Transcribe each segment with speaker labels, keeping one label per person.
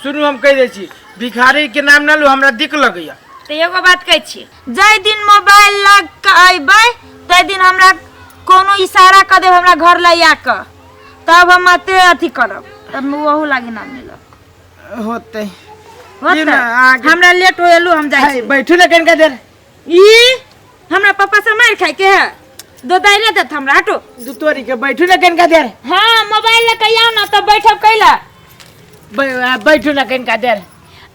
Speaker 1: सुनू हम कह दै छी भिखारी के नाम ना लो हमरा दिक लगैया।
Speaker 2: तो एगो बात कहै छी जै दिन मोबाइल लग के अइबै तै दिन हमरा कोनो इशारा कर देब हमरा घर लइया के तब हम अते अथी करब तब वहू लागी ना मिलब
Speaker 1: होते
Speaker 2: हमरा लेट होएलू हम जाई छी।
Speaker 1: बैठू ना कनका देर
Speaker 2: ई हमरा पापा से मार खाए के है दो दाइले देत हमरा हटो
Speaker 1: दू तोरी के बैठू ना कनका देर।
Speaker 2: हां मोबाइल लेके आओ ना तब बैठब कैला
Speaker 1: बैठू ना कनका देर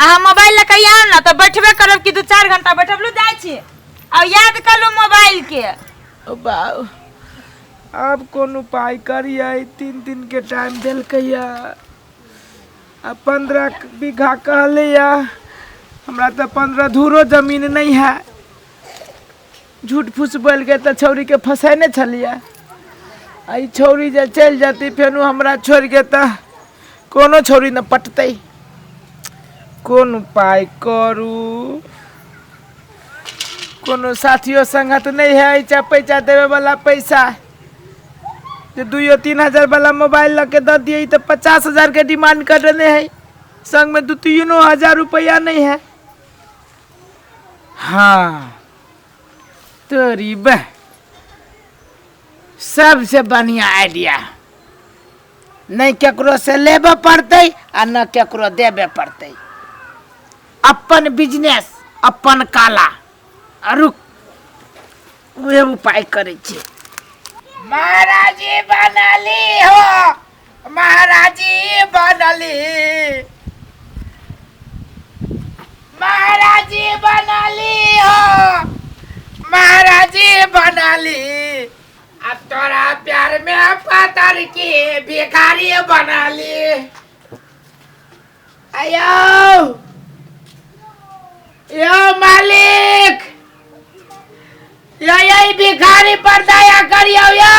Speaker 2: आ मोबाइल लेके आओ ना तब बैठबे करब कि 2-4 घंटा बैठब लू जाई छी आ याद कर लो मोबाइल के।
Speaker 1: ओ बाऊ अब कौन उपाय करिए 3 दिन के टाइम दिल कैया आ 15 बीघा कहले या हमरा तो 15 धूरो जमीन नहीं है। झूठ फूस बोल के तो छौरी के फंसेने छलिया आई छौरी जे चल जाती फेनु हमरा छोड़ के तो कोनो छौरी न पटतै। कौन उपाय करू कोनो साथियों संगत नहीं है ऐचा पैसा देवे वाला पैसा जो 2-3 हजार वाला मोबाइल लगे दे दिए तो 50 हजार के डिमांड कर रहे हैं संग में 2-3 हजार रुपया नहीं है। हाँ तोरी बह सबसे बढ़िया आइडिया नहीं केकरो से लेबे पड़ते आ न केकरो देबे पड़ते अपन बिजनेस अपन काला रुक वे उपाय करे छी। महाराजी बनली हो महाराजी बनली महाराजी बनली हो महाराजी बनली अब तोरा प्यार में पतर की भिखारी बनली। आयो यो मालिक यही भिखारी पर दया करियो यो।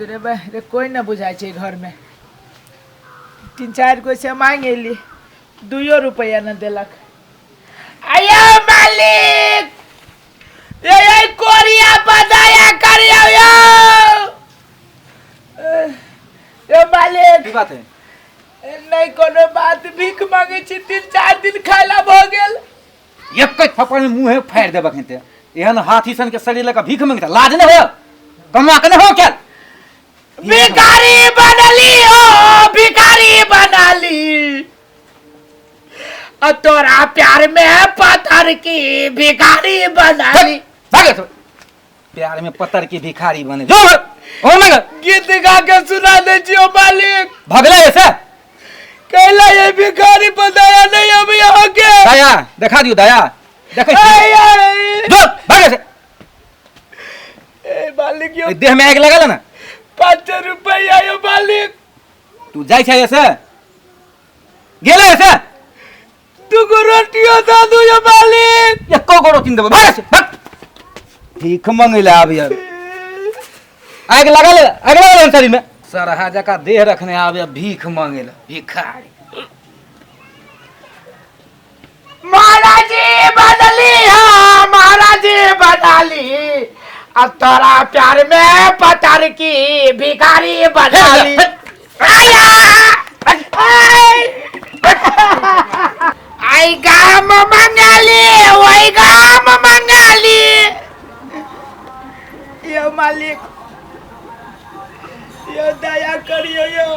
Speaker 1: रे बे रे कोई ना बुझाई छे घर में 3-4 को से मांगे ली 2 रुपया न देलक। आयो मालिक यही कोरिया पर दया करियो यो मालिक।
Speaker 3: की बात है?
Speaker 1: नहीं कोनो बात भीख मांगे छी 3-4 दिन खाइला भ गेल।
Speaker 3: एक थप्पड़ में मुंह फाड़ देबा खते एहन हाथी सन के शरीर लगा भीख मांगता लाज न हो कमा के न हो क्या?
Speaker 1: भिखारी बनली हो भिखारी बनली और तोरा प्यार में पत्थर की भिखारी बनली।
Speaker 3: भागे तो प्यार में पत्थर की भिखारी बने जो ओ मगर
Speaker 1: गीत गा के सुना दे जियो मालिक।
Speaker 3: भागले ऐसे
Speaker 1: कहला ये भिखारी पर दया नहीं अभी यहाँ के
Speaker 3: दया दिखा दियो दया देखे जो भागे से
Speaker 1: ए मालिक यो
Speaker 3: देह में आग लगा ना
Speaker 1: 5 रुपया यो मालिक
Speaker 3: तू जाई छै ऐसे गेले ऐसे
Speaker 1: 2 गो रोटियो दे दू यो मालिक।
Speaker 3: एको गो रोटी देबो भागे से भीख मांगेला आब यार आग लगा ले शरीर में सरहा जका देह रखने आवे भीख मांगेला भिखारी।
Speaker 1: महाराजी बदली है महाराजी बदली अब तोरा प्यार में पत्थर की भिखारी बदली। आई गाम मंगाली वही गाम मंगाली। यो मालिक यो दया करियो यो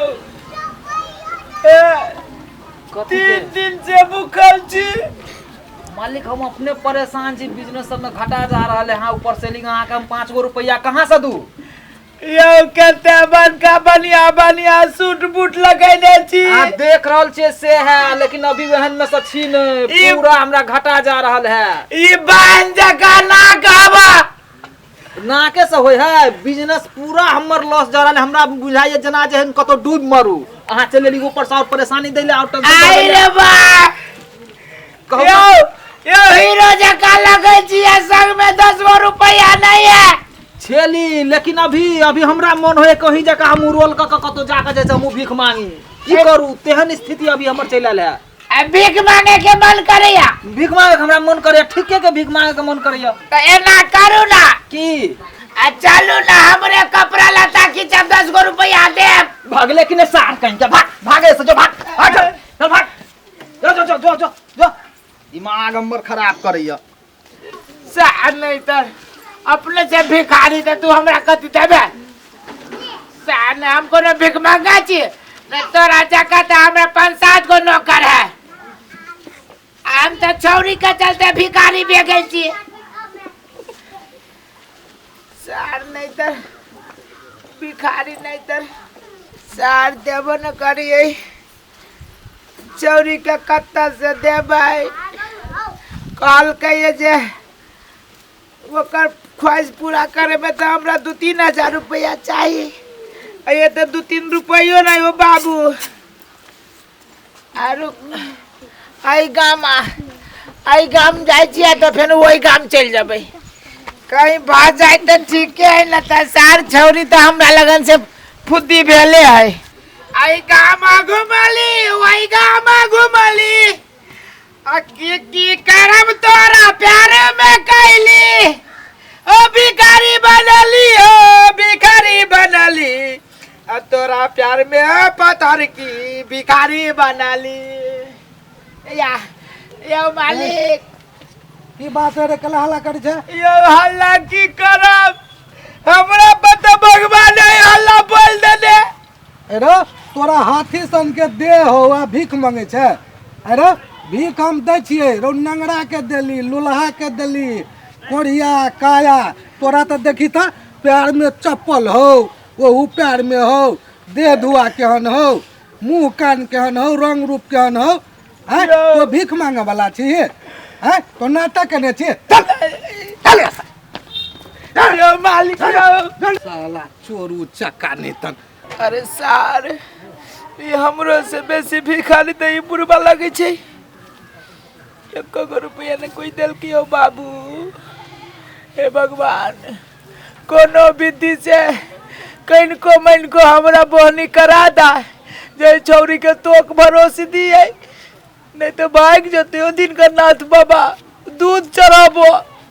Speaker 1: 3 दिन से भूखल छी
Speaker 3: मालिक हम अपने परेशान छी बिजनेस सब में घाटा जा रहा है। हाँ ऊपर सेलिंग अहाँ के हम 5 गो रुपया कहाँ से दू
Speaker 1: यो कहते बनका बढ़िया सूट बूट लगैने छी
Speaker 3: आ देख रहल छे से है लेकिन अभी वहन में से छी नहीं पूरा हमरा घाटा जा रहा है।
Speaker 1: ई बान जका ना कहबा
Speaker 3: नाके से होय है बिजनेस पूरा हमर लॉस जा रहा है। हमरा बुझाइए जना जेहन कतो डूब मरू अहाँ चले ली ऊपर से और परेशानी दैले आउट
Speaker 1: आई रे बा यो हीरो जका लगे छी संग में 10 गो रुपया नहीं है
Speaker 3: छेली लेकिन अभी हमरा मन होए कहीं जका हम रोल क कतो जाके जैसे हम भीख मांगी की करू तेहन स्थिति अभी हमर चलल है।
Speaker 1: भीख मांगे के मन करैया
Speaker 3: भीख मांगे के हमरा मन करे ठीके के भीख मांगे के मन करैया
Speaker 1: तो एना करू ना
Speaker 3: की
Speaker 1: आ चलू ना हमरे कपड़ा लता की 10 गो रुपया दे
Speaker 3: भागले कि ने सार कहीं भागे से जो भाग दिमाग हमर खराब करैया।
Speaker 1: सार नहीं तो अपने से भिखारी तो तू हमरा कथी देबे? सार ने हमको न भिख मांगा छी न तोरा जगह तो हमरा 5-7 गो नौकर है। हम तो छौरी के चलते भिखारी बेगे छी। सार नहीं तो भिखारी नहीं तो सार देबो न करिए। चौरी के कत्ता से देबै कल कहिए जे ओकर ख्वाहिश पूरा करे में तो हमरा 2-3 हजार रुपया चाहिए। ये तो 2-3 रुपयो नहीं हो बाबू। आरु आई गाम जाय छियै तो फिर वही गाम चल जबै। कहीं भाग जाए तो ठीक है न तो सार छौरी तो हमरा लगन से फुद्दी भेले है। आई गाम घुमली वही गाम घुमली की करम तोरा प्यार में कैली। ओ भिखारी बनली तोरा प्यार में पत्थर की भिखारी बनली। यो मालिक
Speaker 4: की बात है रे कला हल्ला करे छे?
Speaker 1: यो हल्ला की करब हमरा पता भगवान हल्ला बोल दे।
Speaker 4: अरे तोरा हाथी सन के दे हो आ भीख मांगे छे? अरे भीख हम दे छिए रो नंगरा के देली लुल्हा के देली कोढ़िया काया। तोरा तो देखी था पैर में चप्पल हो वो पैर में हो देह धुआ केहन हो मुंह कान केहन हो रंग रूप केहन हो। हैं तो भीख मांगे वाला छी? हैं तो नाटक करने छी?
Speaker 1: यो मालिक यो
Speaker 4: साला चोरू चक्का नेतन।
Speaker 1: अरे सार ये हमरो से बेसी भिखारी तो ई बुढ़वा लगे छे। 1 रुपया ने कोई देल कियो बाबू। हे भगवान कोनो विधि से कइनको मैनको हमरा बोहनी करा दा जे छौरी के तोक भरोसे दिए नहीं तो भाग जते ओ दिन का नाथ बाबा दूध चढ़ाबो।